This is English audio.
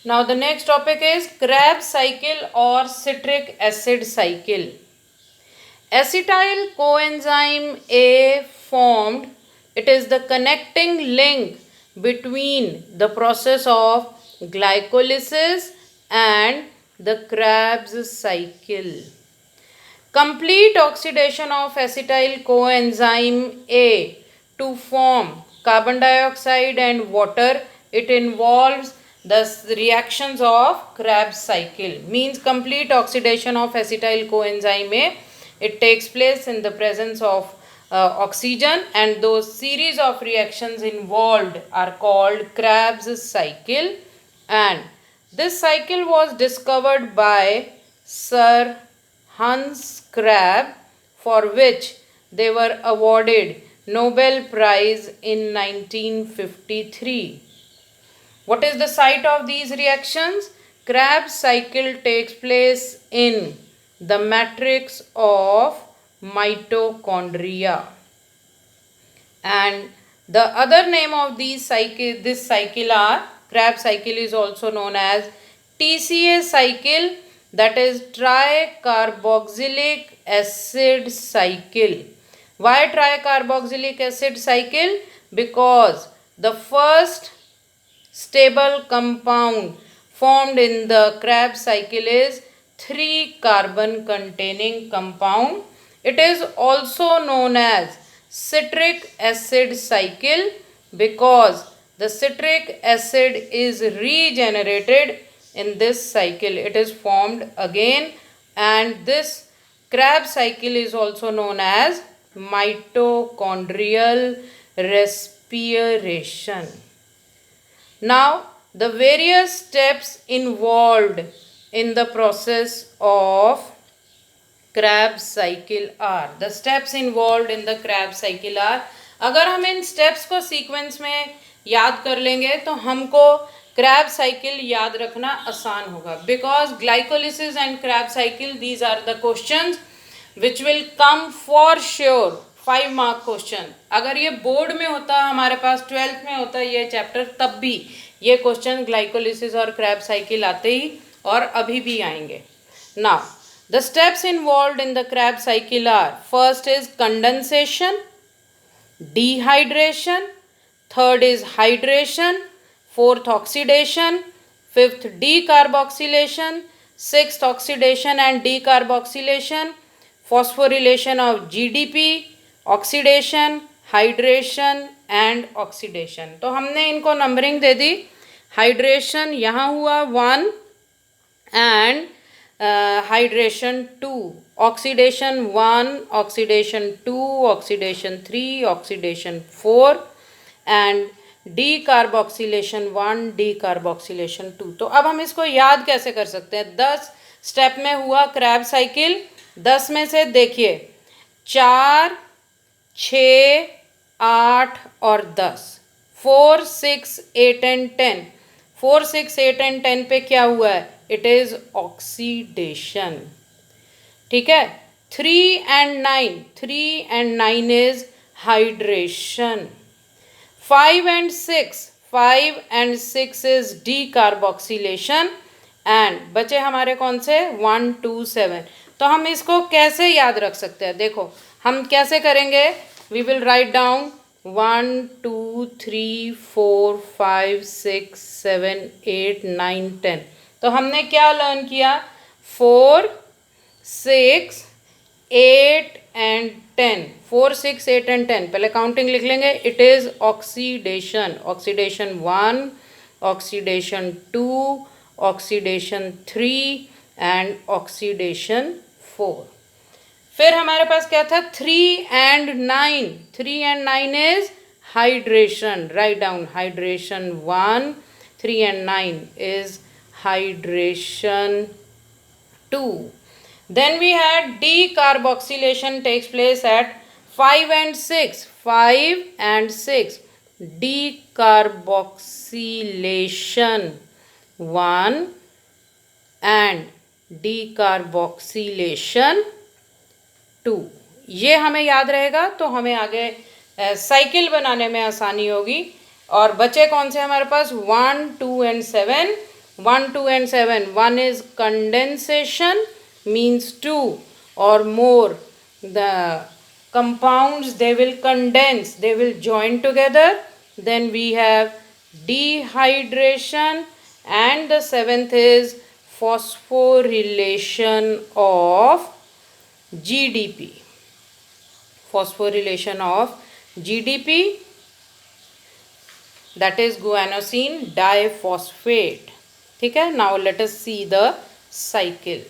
Now the next topic is Krebs cycle or citric acid cycle. Acetyl coenzyme A formed. It is the connecting link between the process of glycolysis and the Krebs cycle. Complete oxidation of acetyl coenzyme A to form carbon dioxide and water. It involves the reactions of Krebs cycle. Means complete oxidation of acetyl coenzyme A. It takes place in the presence of oxygen, and those series of reactions involved are called Krebs cycle. And this cycle was discovered by Sir Hans Krebs, for which they were awarded Nobel Prize in 1953. What is the site of these reactions? Krebs cycle takes place in the matrix of mitochondria. And the other name of this cycle are Krebs cycle is also known as TCA cycle, that is tricarboxylic acid cycle. Why tricarboxylic acid cycle? Because the first stable compound formed in the Krebs cycle is 3-carbon containing compound. It is also known as citric acid cycle because the citric acid is regenerated in this cycle. It is formed again, and this Krebs cycle is also known as mitochondrial respiration. Now, the various steps involved in the process of Krebs cycle are. The steps involved in the Krebs cycle are. अगर हम इन steps को sequence में याद कर लेंगे तो हमको Krebs cycle याद रखना आसान होगा. Because glycolysis and Krebs cycle, these are the questions which will come for sure. 5 mark question. अगर ये बोर्ड में होता, हमारे पास 12th में होता ये चैप्टर, तब भी ये क्वेश्चन ग्लाइकोलिसिस और Krebs cycle आते ही और अभी भी आएंगे. Now, the steps involved in the Krebs cycle are: first is condensation, dehydration, third is hydration, fourth oxidation, fifth decarboxylation, sixth oxidation and decarboxylation, phosphorylation of GDP, oxidation, hydration and oxidation. तो हमने इनको numbering दे दी. Hydration यहाँ हुआ 1 and hydration 2, oxidation 1, oxidation 2, oxidation 3, oxidation 4 and decarboxylation 1, decarboxylation 2. तो अब हम इसको याद कैसे कर सकते हैं? 10 स्टेप में हुआ Krebs साइकिल. 10 में से देखिए 4, 6, 8 और 10, 4, 6, 8 एंड 10. 4, 6, 8 एंड 10 पे क्या हुआ है? It is oxidation. ठीक है. 3 and 9 is hydration. 5 and 6 is decarboxylation. And बचे हमारे कौन से? 1, 2, 7. तो हम इसको कैसे याद रख सकते हैं? देखो हम कैसे करेंगे. We will write down 1, 2, 3, 4, 5, 6, 7, 8, 9, 10. तो हमने क्या लर्न किया? 4, 6, 8 एंड 10. 4, 6, 8 एंड 10. पहले काउंटिंग लिख लेंगे. It is oxidation. Oxidation 1, oxidation 2, oxidation 3 and oxidation 4. फिर हमारे पास क्या था? 3 and 9. 3 and 9 is hydration. Write down hydration 1. 3 and 9 is hydration 2. Then we had decarboxylation takes place at 5 and 6. 5 and 6. Decarboxylation 1 and decarboxylation 2. ये हमें याद रहेगा तो हमें आगे साइकिल बनाने में आसानी होगी. और बचे कौन से हमारे पास? 1, 2 and 7. 1, 2 and 7. 1 is condensation, means 2 or more. The compounds, they will condense, they will join together. Then we have dehydration, and the seventh is phosphorylation of GDP. Phosphorylation of GDP, that is guanosine diphosphate. ठीक है. Now let us see the cycle.